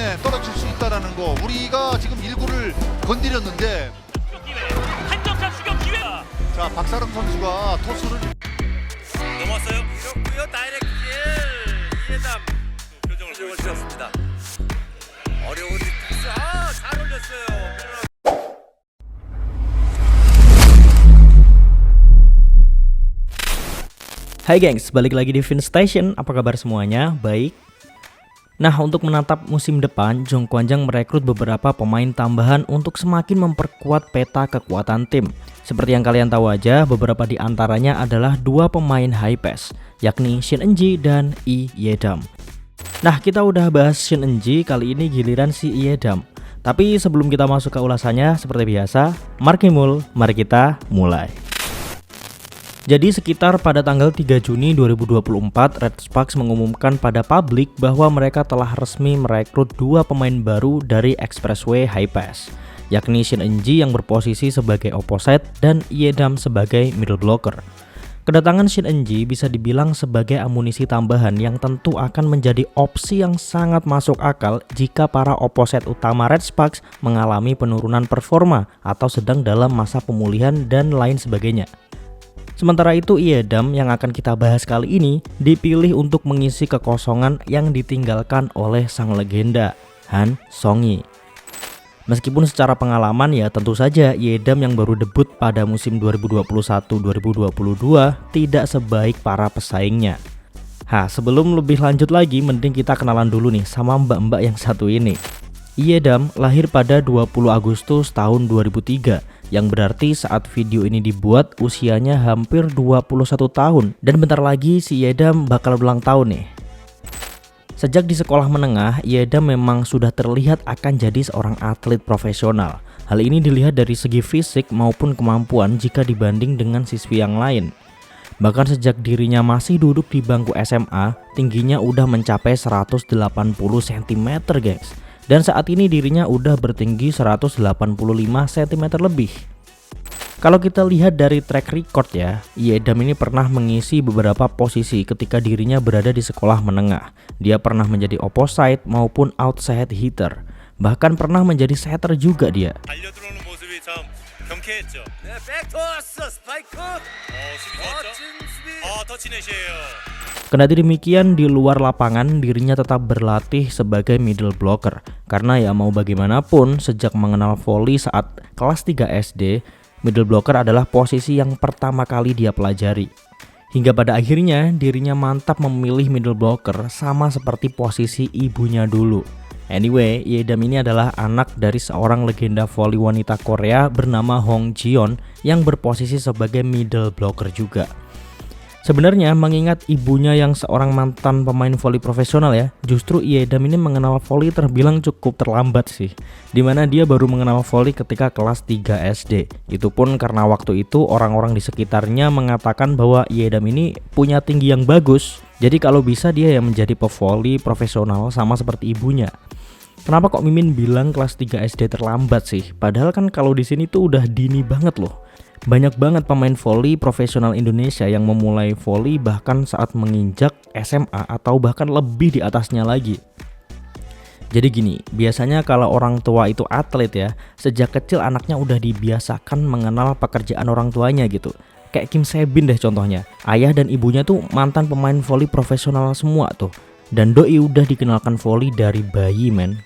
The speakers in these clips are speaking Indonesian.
안에 떨어질 수 있다라는 거. 우리가 지금 1구를 건드렸는데 한점차 추격 기회가. 자, 박사름 선수가 토스를 넘었어요. 이렇고요. 다이렉트 이해담 표정을 보여주셨습니다. 어려운 디펜스. 잘 올렸어요. Hai gengs, balik lagi di Fin Station. Apa kabar semuanya? Baik. Nah, untuk menatap musim depan, Jong Kwanjang merekrut beberapa pemain tambahan untuk semakin memperkuat peta kekuatan tim. Seperti yang kalian tahu aja, beberapa di antaranya adalah dua pemain high pass, yakni Shin Eun-ji dan Lee Ye-dam. Nah, kita udah bahas Shin Eun-ji, kali ini giliran si Lee Ye-dam. Tapi sebelum kita masuk ke ulasannya, seperti biasa, Markimul, mari kita mulai. Jadi sekitar pada tanggal 3 Juni 2024, Red Sparks mengumumkan pada publik bahwa mereka telah resmi merekrut dua pemain baru dari Expressway High Pass, yakni Shin Eun-ji yang berposisi sebagai opposite dan Lee Ye-dam sebagai middle blocker. Kedatangan Shin Eun-ji bisa dibilang sebagai amunisi tambahan yang tentu akan menjadi opsi yang sangat masuk akal jika para opposite utama Red Sparks mengalami penurunan performa atau sedang dalam masa pemulihan dan lain sebagainya. Sementara itu Lee Ye-dam yang akan kita bahas kali ini dipilih untuk mengisi kekosongan yang ditinggalkan oleh sang legenda Han Song-hye. Meskipun secara pengalaman ya tentu saja Lee Ye-dam yang baru debut pada musim 2021-2022 tidak sebaik para pesaingnya. Sebelum lebih lanjut lagi mending kita kenalan dulu nih sama mbak-mbak yang satu ini. Lee Ye-dam lahir pada 20 Agustus tahun 2003. Yang berarti saat video ini dibuat usianya hampir 21 tahun. Dan bentar lagi si Lee Ye-dam bakal ulang tahun nih. Sejak di sekolah menengah, Lee Ye-dam memang sudah terlihat akan jadi seorang atlet profesional. Hal ini dilihat dari segi fisik maupun kemampuan jika dibanding dengan siswi yang lain. Bahkan sejak dirinya masih duduk di bangku SMA, tingginya udah mencapai 180 cm guys. Dan saat ini dirinya udah bertinggi 185 cm lebih. Kalau kita lihat dari track record ya, Lee Ye-dam ini pernah mengisi beberapa posisi ketika dirinya berada di sekolah menengah. Dia pernah menjadi opposite maupun outside hitter. Bahkan pernah menjadi setter juga dia. 달려들어오는 모습이 참 경쾌했죠. 네, 백토스 스파이크. 수비 좋았죠. 수비. 터치 넷이에요. Kendati demikian di luar lapangan dirinya tetap berlatih sebagai middle blocker. Karena ya mau bagaimanapun sejak mengenal volley saat kelas 3 SD, middle blocker adalah posisi yang pertama kali dia pelajari. Hingga pada akhirnya dirinya mantap memilih middle blocker sama seperti posisi ibunya dulu. Anyway, Lee Ye-dam ini adalah anak dari seorang legenda volley wanita Korea bernama Hong Ji-yeon yang berposisi sebagai middle blocker juga. Sebenarnya mengingat ibunya yang seorang mantan pemain voli profesional ya, justru Lee Ye-dam ini mengenal voli terbilang cukup terlambat sih. Dimana dia baru mengenal voli ketika kelas 3 SD. Itu pun karena waktu itu orang-orang di sekitarnya mengatakan bahwa Lee Ye-dam ini punya tinggi yang bagus. Jadi kalau bisa dia yang menjadi pevoli profesional sama seperti ibunya. Kenapa kok Mimin bilang kelas 3 SD terlambat sih? Padahal kan kalau di sini tuh udah dini banget loh. Banyak banget pemain voli profesional Indonesia yang memulai voli bahkan saat menginjak SMA atau bahkan lebih di atasnya lagi. Jadi gini, biasanya kalau orang tua itu atlet ya, sejak kecil anaknya udah dibiasakan mengenal pekerjaan orang tuanya gitu. Kayak Kim Se-bin deh contohnya. Ayah dan ibunya tuh mantan pemain voli profesional semua tuh. Dan doi udah dikenalkan voli dari bayi men.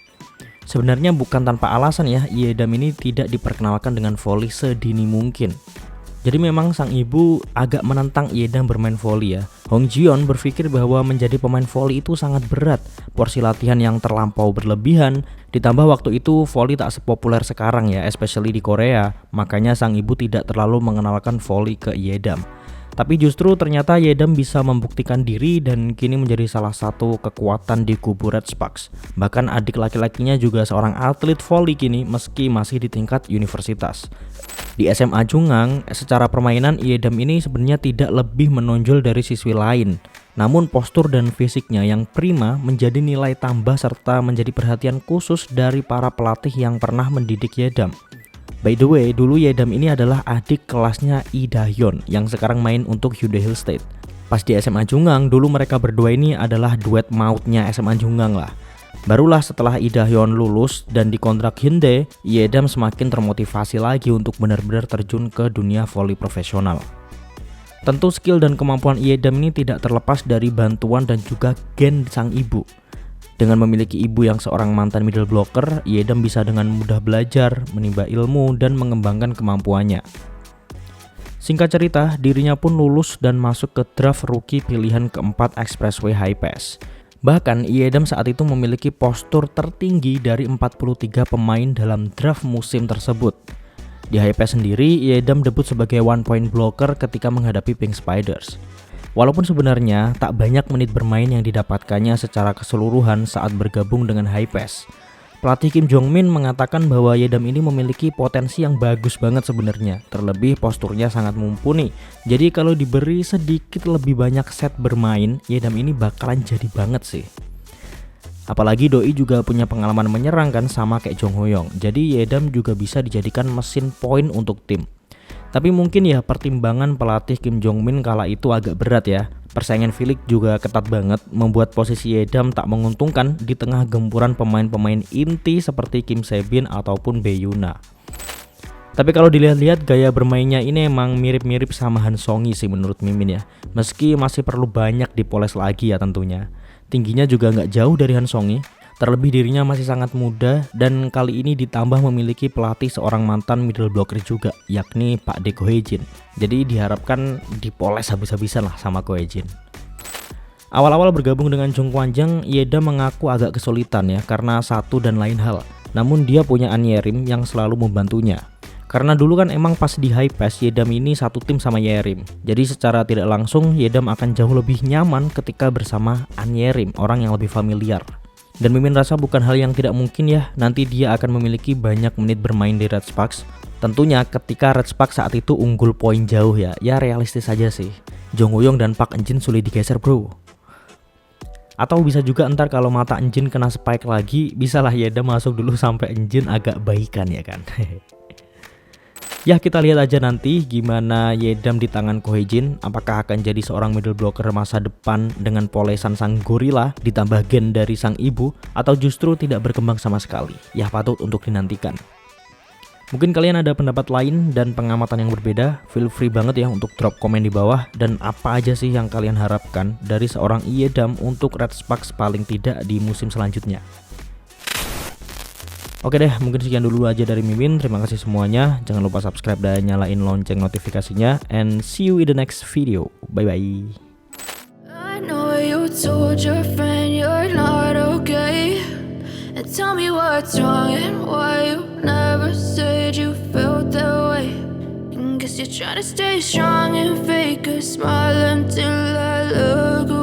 Sebenarnya bukan tanpa alasan ya, Lee Ye-dam ini tidak diperkenalkan dengan voli sedini mungkin. Jadi memang sang ibu agak menentang Lee Ye-dam bermain voli ya. Hong Ji-yeon berpikir bahwa menjadi pemain voli itu sangat berat. Porsi latihan yang terlampau berlebihan, ditambah waktu itu voli tak sepopuler sekarang ya, especially di Korea. Makanya sang ibu tidak terlalu mengenalkan voli ke Lee Ye-dam. Tapi justru ternyata Lee Ye-dam bisa membuktikan diri dan kini menjadi salah satu kekuatan di kubu Red Sparks. Bahkan adik laki-lakinya juga seorang atlet voli kini meski masih di tingkat universitas. Di SMA Jungang, secara permainan Lee Ye-dam ini sebenarnya tidak lebih menonjol dari siswi lain. Namun postur dan fisiknya yang prima menjadi nilai tambah serta menjadi perhatian khusus dari para pelatih yang pernah mendidik Ye-dam. By the way, dulu Ye-dam ini adalah adik kelasnya Lee Da-hyun yang sekarang main untuk Hyundai Hill State. Pas di SMA Jungang, dulu mereka berdua ini adalah duet mautnya SMA Jungang lah. Barulah setelah Lee Da-hyun lulus dan dikontrak Hyundai, Yedam semakin termotivasi lagi untuk benar-benar terjun ke dunia voli profesional. Tentu skill dan kemampuan Yedam ini tidak terlepas dari bantuan dan juga gen sang ibu. Dengan memiliki ibu yang seorang mantan middle blocker, Yedam bisa dengan mudah belajar, menimba ilmu, dan mengembangkan kemampuannya. Singkat cerita, dirinya pun lulus dan masuk ke draft rookie pilihan keempat Expressway High Pass. Bahkan, Yedam saat itu memiliki postur tertinggi dari 43 pemain dalam draft musim tersebut. Di High Pass sendiri, Yedam debut sebagai one point blocker ketika menghadapi Pink Spiders. Walaupun sebenarnya tak banyak menit bermain yang didapatkannya secara keseluruhan saat bergabung dengan High Pass. Pelatih Kim Jong-min mengatakan bahwa Yedam ini memiliki potensi yang bagus banget sebenarnya, terlebih posturnya sangat mumpuni. Jadi kalau diberi sedikit lebih banyak set bermain, Yedam ini bakalan jadi banget sih. Apalagi Doi juga punya pengalaman menyerang kan sama kayak Jong Ho-young. Jadi Yedam juga bisa dijadikan mesin poin untuk tim. Tapi mungkin ya pertimbangan pelatih Kim Jong-min kala itu agak berat ya. Persaingan filik juga ketat banget, membuat posisi Yedam tak menguntungkan di tengah gempuran pemain-pemain inti seperti Kim Se-bin ataupun Bae Yuna. Tapi kalau dilihat-lihat gaya bermainnya ini emang mirip-mirip sama Han Song-hee sih menurut Mimin ya. Meski masih perlu banyak dipoles lagi ya tentunya. Tingginya juga nggak jauh dari Han Song-hee. Terlebih dirinya masih sangat muda dan kali ini ditambah memiliki pelatih seorang mantan middle blocker juga, yakni Pak De Ko Hye-jin. Jadi diharapkan dipoles habis-habisan lah sama Ko Hye-jin. Awal-awal bergabung dengan Jung Kwan-jang, Yedam mengaku agak kesulitan ya karena satu dan lain hal. Namun dia punya An Yerim yang selalu membantunya. Karena dulu kan emang pas di High Pass Yedam ini satu tim sama Yerim. Jadi secara tidak langsung Yedam akan jauh lebih nyaman ketika bersama An Yerim, orang yang lebih familiar. Dan Mimin rasa bukan hal yang tidak mungkin ya, nanti dia akan memiliki banyak menit bermain di Red Sparks. Tentunya ketika Red Sparks saat itu unggul poin jauh ya realistis saja sih. Jong Ho-young dan Park Eun-jin sulit digeser bro. Atau bisa juga ntar kalau mata Eun-jin kena spike lagi, bisalah Yedam masuk dulu sampai Eun-jin agak baikan ya kan. Ya kita lihat aja nanti gimana Yedam di tangan Ko Hye-jin. Apakah akan jadi seorang middle blocker masa depan dengan polesan sang gorila ditambah gen dari sang ibu, atau justru tidak berkembang sama sekali. Ya patut untuk dinantikan. Mungkin kalian ada pendapat lain dan pengamatan yang berbeda. Feel free banget ya untuk drop komen di bawah. Dan apa aja sih yang kalian harapkan dari seorang Yedam untuk Red Sparks paling tidak di musim selanjutnya. Oke deh, mungkin sekian dulu aja dari Mimin. Terima kasih semuanya. Jangan lupa subscribe dan nyalain lonceng notifikasinya. And see you in the next video. Bye-bye. I know you told your friend you're not okay. And tell me what's wrong and why you never said you felt that way. And guess you're trying to stay strong and fake a smile until I look away.